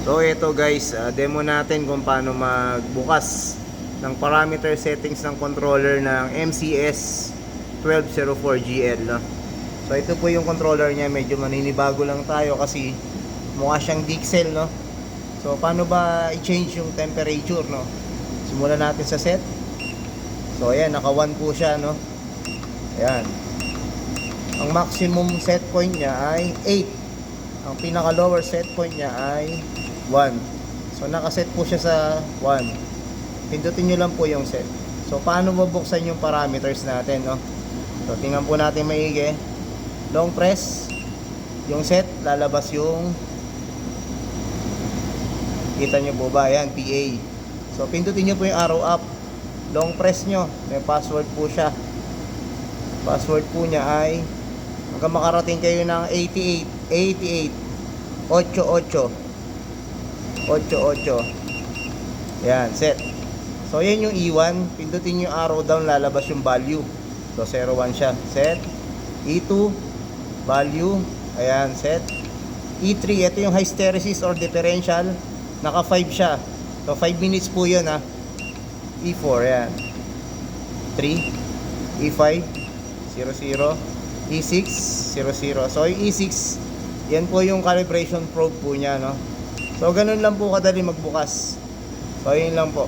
So ito guys, demo natin kung paano magbukas ng parameter settings ng controller ng MCS 1204GL, no? So ito po yung controller niya, medyo maninibago lang tayo kasi mukha siyang Dixel, no? So paano ba i-change yung temperature, no? Simulan natin sa set. So ayan, naka 1 po siya, no? Ayan. Ang maximum set point niya ay 8. Ang pinaka lower set point niya ay 1. So nakaset po siya sa 1. Pindutin nyo lang po yung set. So paano mabuksan yung parameters natin, no? So tingnan po natin maigi. Long press yung set, lalabas yung, kita nyo po ba? Ayan, PA. So pindutin nyo po yung arrow up. Long press nyo, may password po siya. Password po niya ay hanggang makarating kayo ng 88 yan, set. So yan yung E1, pindutin yung arrow down, lalabas yung value. So 01 siya, set. E2 value, ayan, set. E3, ito yung hysteresis or differential, naka 5 siya. So 5 minutes po yun, ha. E4, ayan, 3, E5 00, E6 00. So yung E6, yan po yung calibration probe po niya, no? So ganun lang po kadali magbukas. So yun lang po.